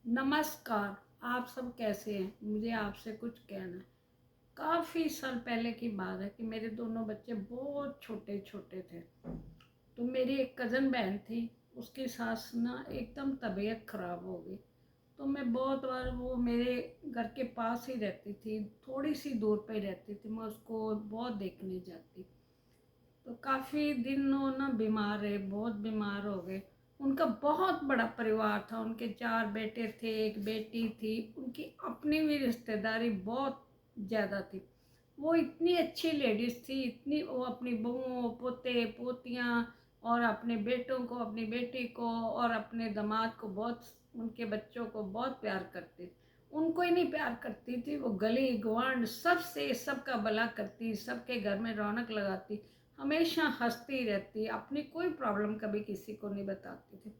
नमस्कार। आप सब कैसे हैं? मुझे आपसे कुछ कहना है। काफ़ी साल पहले की बात है कि मेरे दोनों बच्चे बहुत छोटे छोटे थे। तो मेरी एक कज़न बहन थी, उसकी सास ना एकदम तबीयत ख़राब हो गई। तो मैं बहुत बार, वो मेरे घर के पास ही रहती थी, थोड़ी सी दूर पे रहती थी, मैं उसको बहुत देखने जाती। तो काफ़ी दिन वो ना बीमार रहे, बहुत बीमार हो गए। उनका बहुत बड़ा परिवार था, उनके 4 बेटे थे, एक बेटी थी, उनकी अपनी भी रिश्तेदारी बहुत ज़्यादा थी। वो इतनी अच्छी लेडीज़ थी, इतनी, वो अपनी बहुओं, पोते पोतियाँ और अपने बेटों को, अपनी बेटी को और अपने दामाद को बहुत, उनके बच्चों को बहुत प्यार करती थी। उनको ही नहीं प्यार करती थी, वो गली गवांड सबसे सबका भला करती, सबके घर में रौनक लगाती, हमेशा हंसती रहती, अपनी कोई प्रॉब्लम कभी किसी को नहीं बताती थी,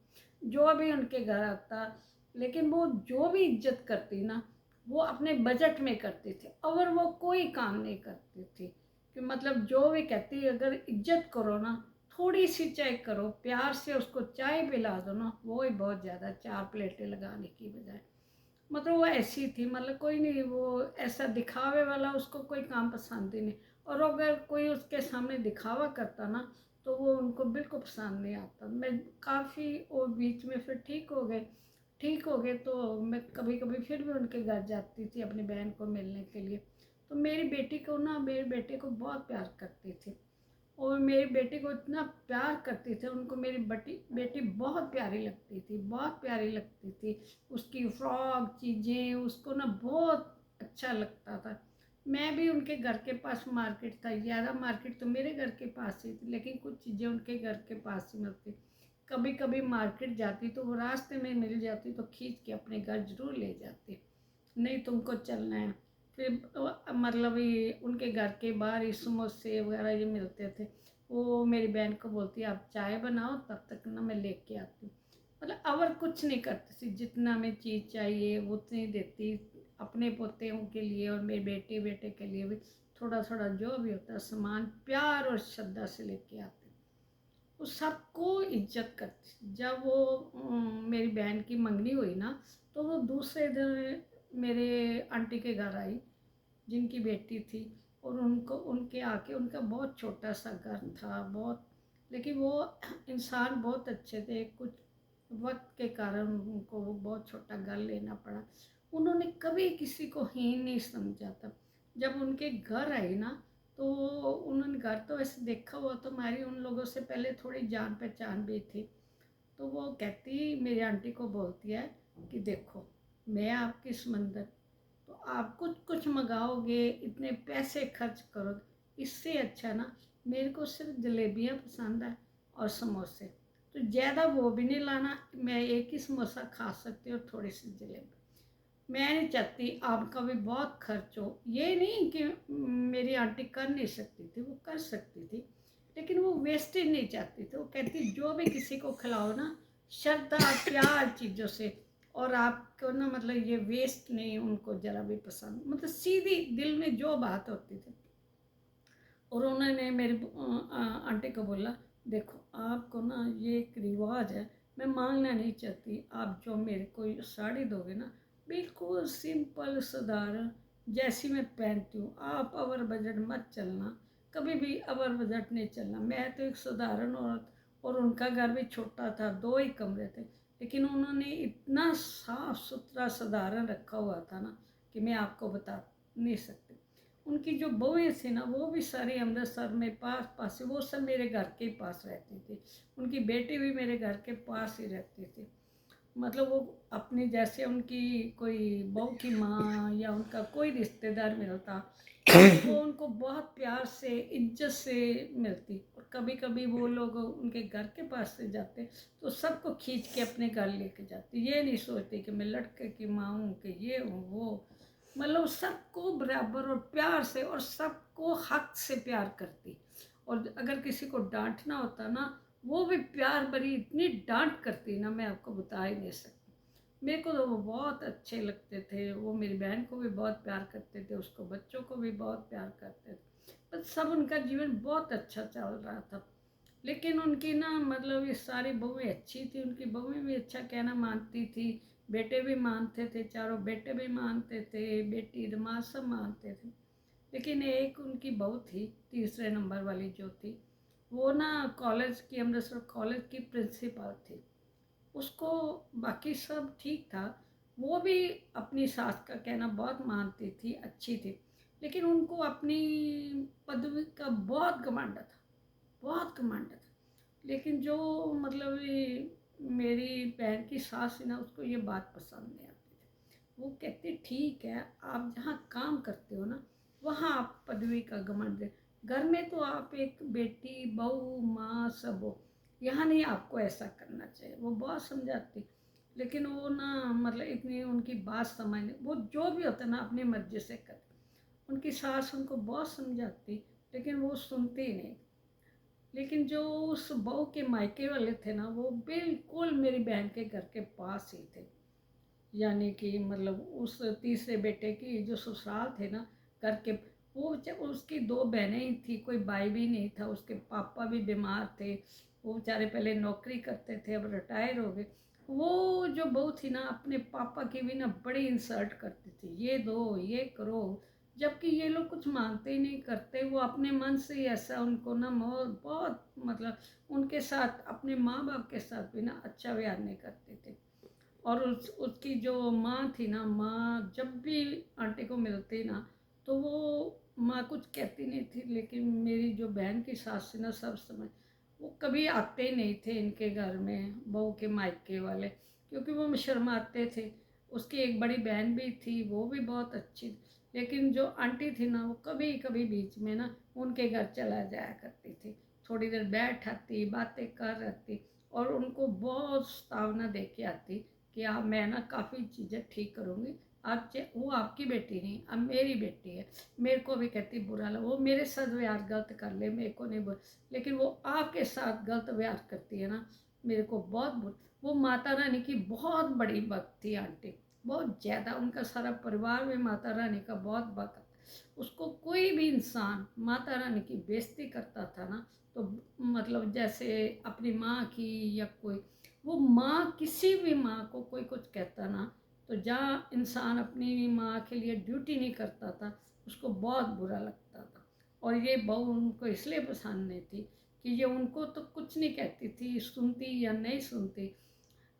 जो भी उनके घर आता। लेकिन वो जो भी इज्जत करती ना, वो अपने बजट में करती थी, और वो कोई काम नहीं करती थी कि मतलब जो भी कहती, अगर इज्जत करो ना, थोड़ी सी चाय करो, प्यार से उसको चाय पिला दो ना, वो ही बहुत ज़्यादा, 4 प्लेटें लगाने की बजाय। मतलब वो ऐसी थी, मतलब कोई नहीं, वो ऐसा दिखावे वाला उसको कोई काम पसंद ही नहीं। और अगर कोई उसके सामने दिखावा करता ना, तो वो उनको बिल्कुल पसंद नहीं आता। मैं काफ़ी, वो बीच में फिर ठीक हो गए तो मैं कभी कभी फिर भी उनके घर जाती थी अपनी बहन को मिलने के लिए। तो मेरी बेटी को ना, मेरे बेटे को बहुत प्यार करती थी, और मेरी बेटी को इतना प्यार करती थी, उनको मेरी बेटी बहुत प्यारी लगती थी, बहुत प्यारी लगती थी। उसकी फ्रॉक चीज़ें उसको ना बहुत अच्छा लगता था। मैं भी, उनके घर के पास मार्केट था, ज़्यादा मार्केट तो मेरे घर के पास ही थी, लेकिन कुछ चीज़ें उनके घर के पास ही मिलती। कभी कभी मार्केट जाती तो वो रास्ते में मिल जाती, तो खींच के अपने घर जरूर ले जाती, नहीं तुमको चलना है। फिर मतलब ये उनके घर के बाहर ही समोसे वगैरह ये मिलते थे, वो मेरी बहन को बोलती आप चाय बनाओ, तब तक ना मैं लेके आती हूँ। मतलब और कुछ नहीं करती थी, जितना हमें चीज़ चाहिए वो उतनी देती, अपने पोतेों के लिए और मेरे बेटे के लिए भी थोड़ा थोड़ा जो भी होता है सामान प्यार और श्रद्धा से लेके आती। वो सबको इज्जत करती। जब वो मेरी बहन की मंगनी हुई ना, तो वो दूसरे दिन मेरे आंटी के घर आई, जिनकी बेटी थी। और उनको, उनके आके, उनका बहुत छोटा सा घर था बहुत, लेकिन वो इंसान बहुत अच्छे थे। कुछ वक्त के कारण उनको वो बहुत छोटा घर लेना पड़ा। उन्होंने कभी किसी को हीन नहीं समझा था। जब उनके घर आई ना, तो उन्होंने घर तो ऐसे देखा हुआ, तो हमारी उन लोगों से पहले थोड़ी जान पहचान भी थी। तो वो कहती, मेरी आंटी को बोलती है कि देखो, मैं आपकी समंदर, तो आप कुछ कुछ मंगाओगे, इतने पैसे खर्च करो, इससे अच्छा ना मेरे को सिर्फ जलेबियाँ पसंद है और समोसे, तो ज़्यादा वो भी नहीं लाना, मैं एक ही समोसा खा सकती हूँ और थोड़ी सी जलेबी। मैं नहीं चाहती आपका भी बहुत खर्च हो। ये नहीं कि मेरी आंटी कर नहीं सकती थी, वो कर सकती थी, लेकिन वो वेस्टेज नहीं चाहती थी। वो कहती जो भी किसी को खिलाओ ना, श्रद्धा प्यार चीज़ों से, और आपको ना मतलब ये वेस्ट नहीं उनको ज़रा भी पसंद, मतलब सीधी दिल में जो बात होती थी। और उन्होंने मेरी आंटी को बोला, देखो आपको ना ये एक रिवाज है, मैं मांगना नहीं चाहती, आप जो मेरे को साड़ी दोगे ना, बिल्कुल सिंपल साधारण जैसी मैं पहनती हूँ, आप ओवर बजट मत चलना, कभी भी ओवर बजट नहीं चलना। मैं तो एक साधारण औरत, और उनका घर भी छोटा था, 2 ही कमरे थे, लेकिन उन्होंने इतना साफ सुथरा साधारण रखा हुआ था ना कि मैं आपको बता नहीं सकती। उनकी जो बहुएँ थी ना, वो भी सारी अमृतसर में पास पास, वो सब मेरे घर के पास रहती थी। उनकी बेटी भी मेरे घर के पास ही रहती थी। मतलब वो अपनी, जैसे उनकी कोई बहू की माँ या उनका कोई रिश्तेदार मिलता, वो उनको बहुत प्यार से इज्जत से मिलती। और कभी कभी वो लोग उनके घर के पास से जाते, तो सबको खींच के अपने घर लेके जाती, ये नहीं सोचती कि मैं लड़के की माँ हूँ कि ये हूँ वो। मतलब सबको बराबर और प्यार से, और सबको हक से प्यार करती। और अगर किसी को डांटना होता ना, वो भी प्यार भरी इतनी डांट करती ना, मैं आपको बता ही नहीं सकती। मेरे को तो वो बहुत अच्छे लगते थे। वो मेरी बहन को भी बहुत प्यार करते थे, उसको बच्चों को भी बहुत प्यार करते थे, बस सब उनका जीवन बहुत अच्छा चल रहा था। लेकिन उनकी ना मतलब ये सारी बहुएं अच्छी थी, उनकी बहुएं भी अच्छा कहना मानती थी, बेटे भी मानते थे, चारों बेटे भी मानते थे, बेटी दामाद सब मानते थे। लेकिन एक उनकी बहू थी, तीसरे नंबर वाली जो थी, वो ना कॉलेज की, अमृतसर कॉलेज की प्रिंसिपल थी। उसको बाकी सब ठीक था, वो भी अपनी सास का कहना बहुत मानती थी, अच्छी थी। लेकिन उनको अपनी पदवी का बहुत घमंड था, बहुत घमंड था। लेकिन जो मतलब ये मेरी बहन की सास है ना, उसको ये बात पसंद नहीं आती थी। वो कहती ठीक है, आप जहाँ काम करते हो ना, वहाँ आप पदवी का घमंड दे, घर में तो आप एक बेटी बहू माँ सब हो, यहाँ नहीं आपको ऐसा करना चाहिए। वो बहुत समझाती, लेकिन वो ना मतलब इतनी उनकी बात समझ नहीं, वो जो भी होता ना अपनी मर्जी से कर। उनकी सास उनको बहुत समझाती, लेकिन वो सुनती नहीं। लेकिन जो उस बहू के मायके वाले थे ना, वो बिल्कुल मेरी बहन के घर के पास ही थे। यानी कि मतलब उस तीसरे बेटे की जो ससुराल थे ना, घर के, वो उसकी दो बहनें ही थी, कोई भाई भी नहीं था। उसके पापा भी बीमार थे, वो बेचारे पहले नौकरी करते थे, अब रिटायर हो गए। वो जो बहू थी ना, अपने पापा की भी ना बड़ी इंसल्ट करती थी, ये दो ये करो, जबकि ये लोग कुछ मानते ही नहीं करते। वो अपने मन से ही ऐसा, उनको ना बहुत मतलब उनके साथ, अपने माँ बाप के साथ भी ना अच्छा व्यवहार नहीं करते थे। और उसकी जो माँ थी ना, माँ जब भी आंटी को मिलती ना, तो वो माँ कुछ कहती नहीं थी। लेकिन मेरी जो बहन की सास थी ना, सब समय वो कभी आते ही नहीं थे इनके घर में, बहू के मायके वाले, क्योंकि वो शर्माते थे। उसकी एक बड़ी बहन भी थी, वो भी बहुत अच्छी, लेकिन जो आंटी थी ना, वो कभी कभी बीच में ना उनके घर चला जाया करती थी, थोड़ी देर बैठ आती, बातें कर आती, और उनको बहुत सतावना दे के आती कि आप, मैं ना काफ़ी चीज़ें ठीक करूँगी, आप वो आपकी बेटी नहीं, अब मेरी बेटी है। मेरे को भी कहती बुरा लगा, वो मेरे साथ व्यवहार गलत कर ले, मेरे को नहीं बोल, लेकिन वो आपके साथ गलत व्यवहार करती है ना, मेरे को बहुत बुरा। वो माता रानी की बहुत बड़ी भक्त थी आंटी, बहुत ज़्यादा। उनका सारा परिवार भी माता रानी का बहुत भक्त। उसको कोई भी इंसान माता रानी की बेइज्जती करता था ना, तो मतलब जैसे अपनी माँ की या कोई, वो माँ, किसी भी माँ को कोई कुछ कहता ना, तो जहाँ इंसान अपनी माँ के लिए ड्यूटी नहीं करता था, उसको बहुत बुरा लगता था। और ये बहू उनको इसलिए पसंद नहीं थी कि ये उनको तो कुछ नहीं कहती थी, सुनती या नहीं सुनती,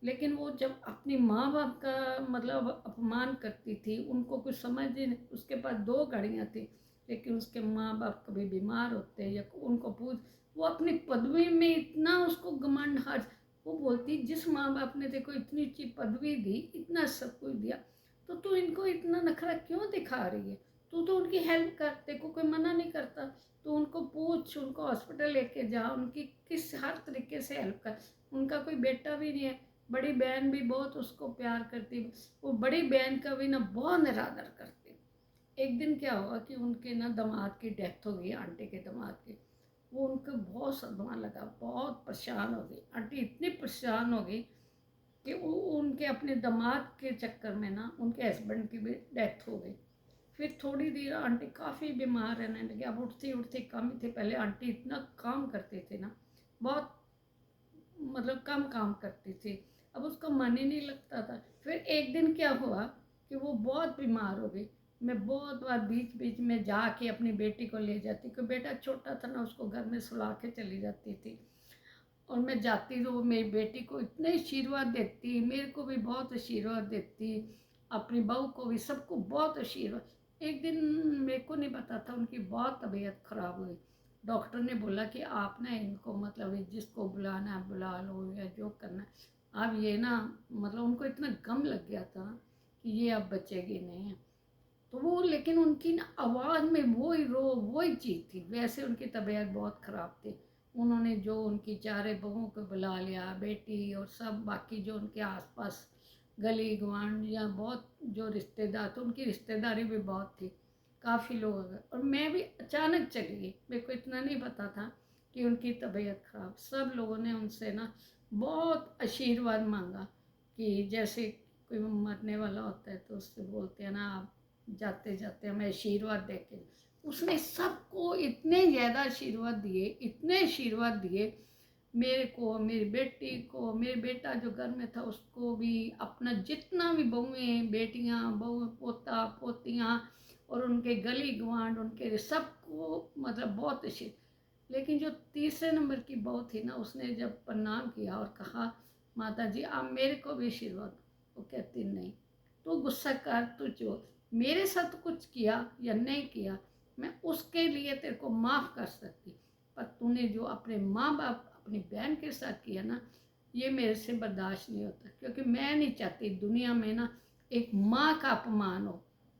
लेकिन वो जब अपनी माँ बाप का मतलब अपमान करती थी, उनको कुछ समझ ही नहीं। उसके पास दो गाड़ियाँ थी, लेकिन उसके माँ बाप कभी बीमार होते या उनको पूछ, वो अपनी पदवी में इतना उसको घमंड, हर वो बोलती, जिस माँ बाप ने देखो इतनी ऊंची पदवी दी, इतना सब कुछ दिया, तो तू इनको इतना नखरा क्यों दिखा रही है? तू तो उनकी हेल्प कर, देखो कोई मना नहीं करता, तो उनको पूछ, उनको हॉस्पिटल लेके जा, उनकी किस हर तरीके से हेल्प कर। उनका कोई बेटा भी नहीं है, बड़ी बहन भी बहुत उसको प्यार करती, वो बड़ी बहन का भी ना बहुत निरादर करती। एक दिन क्या हुआ कि उनके ना दामाद की डेथ हो गई, आंटी के दामाद की। वो उनको बहुत सदमा लगा, बहुत परेशान हो गई आंटी, इतनी परेशान हो गई कि वो उनके अपने दामाद के चक्कर में ना उनके हस्बैंड की भी डेथ हो गई। फिर थोड़ी देर आंटी काफ़ी बीमार रहने लगी, अब उठती उठती कम ही थे। पहले आंटी इतना काम करती थी ना, बहुत मतलब कम काम करती थी, अब उसका मन ही नहीं लगता था। फिर एक दिन क्या हुआ कि वो बहुत बीमार हो गई। मैं बहुत बार बीच बीच में जाके अपनी बेटी को ले जाती, क्योंकि बेटा छोटा था ना, उसको घर में सुला के चली जाती थी। और मैं जाती तो वो मेरी बेटी को इतने आशीर्वाद देती, मेरे को भी बहुत आशीर्वाद देती, अपनी बहू को भी, सबको बहुत आशीर्वाद। एक दिन मेरे को नहीं पता था, उनकी बहुत तबीयत खराब हुई। डॉक्टर ने बोला कि आप ना इनको मतलब जिसको बुलाना है बुला लो, या जो करना है। अब ये ना मतलब उनको इतना गम लग गया था कि ये अब बचेगी नहीं है। तो वो, लेकिन उनकी ना आवाज़ में वही वही चीज़ थी, वैसे उनकी तबीयत बहुत ख़राब थी। उन्होंने जो उनकी चारे बहुओं को बुला लिया, बेटी और सब बाकी जो उनके आसपास गली गवांड या बहुत जो रिश्तेदार थे, उनकी रिश्तेदारी भी बहुत थी, काफ़ी लोग आ गए। और मैं भी अचानक चली गई, मेरे को इतना नहीं पता था कि उनकी तबीयत खराब। सब लोगों ने उनसे ना बहुत आशीर्वाद मांगा, कि जैसे कोई मरने वाला होता है तो उससे बोलते हैं ना, आप जाते जाते हमें आशीर्वाद दे के। उसने सबको इतने ज़्यादा आशीर्वाद दिए, इतने आशीर्वाद दिए, मेरे को, मेरी बेटी को, मेरे बेटा जो घर में था उसको भी, अपना जितना भी बहुएं बेटियां, बहू, पोता पोतियां और उनके गली गवांड, उनके सबको मतलब बहुत अच्छी। लेकिन जो तीसरे नंबर की बहू थी ना, उसने जब प्रणाम किया और कहा माता जी आप मेरे को भी आशीर्वाद दो, वो कहती नहीं, तू गुस्सा कर, तू जो मेरे साथ कुछ किया या नहीं किया मैं उसके लिए तेरे को माफ़ कर सकती, पर तूने जो अपने माँ बाप अपनी बहन के साथ किया ना, ये मेरे से बर्दाश्त नहीं होता। क्योंकि मैं नहीं चाहती दुनिया में ना एक माँ का अपमान हो,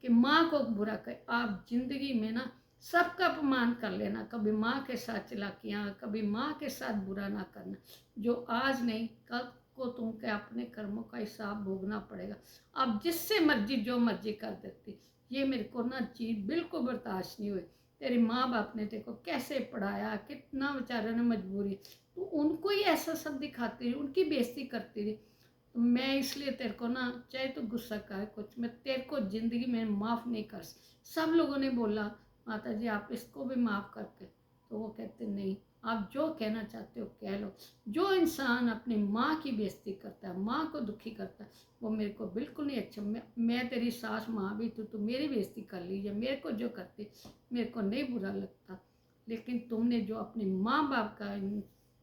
कि माँ को बुरा करे। आप जिंदगी में ना सबका अपमान कर लेना, कभी माँ के साथ चलाकियाँ, कभी माँ के साथ बुरा ना करना। जो आज नहीं कल को तुमको अपने कर्मों का हिसाब भोगना पड़ेगा। आप जिससे मर्जी जो मर्जी कर देती, ये मेरे को ना चीज़ बिल्कुल बर्दाश्त नहीं हुई। तेरे माँ बाप ने तेरे को कैसे पढ़ाया, कितना बेचारे ने मजबूरी, तो उनको ही ऐसा सब दिखाती रही, उनकी बेइज्जती करती रही। तो मैं इसलिए तेरे को ना, चाहे तो गुस्सा कर कुछ, मैं तेरे को ज़िंदगी में माफ़ नहीं कर। सब लोगों ने बोला माता जी आप इसको भी माफ़ करके, तो वो कहते नहीं, आप जो कहना चाहते हो कह लो। जो इंसान अपनी माँ की बेइज्जती करता है, माँ को दुखी करता है, वो मेरे को बिल्कुल नहीं अच्छा। मैं तेरी सास माँ भी तो मेरी बेइज्जती कर लीजिए, मेरे को जो करती मेरे को नहीं बुरा लगता। लेकिन तुमने जो अपने माँ बाप का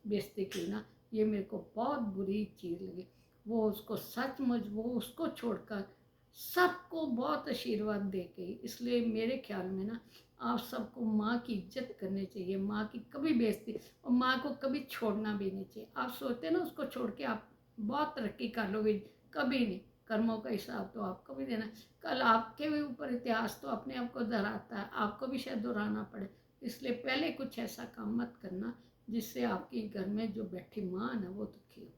बेइज्जती की ना, ये मेरे को बहुत बुरी चीज़ लगी। वो उसको सचमुच वो उसको छोड़कर सबको बहुत आशीर्वाद दे गई। इसलिए मेरे ख्याल में ना आप सबको माँ की इज्जत करनी चाहिए, माँ की कभी बेइज्जती, और माँ को कभी छोड़ना भी नहीं चाहिए। आप सोचते ना उसको छोड़ के आप बहुत तरक्की कर लोगे, कभी नहीं। कर्मों का हिसाब तो आपको भी देना। कल आपके भी ऊपर इतिहास तो अपने आप को दोहराता है, आपको भी शायद दोहराना पड़े। इसलिए पहले कुछ ऐसा काम मत करना जिससे आपकी घर में जो बैठी माँ है ना वो दुखी हो।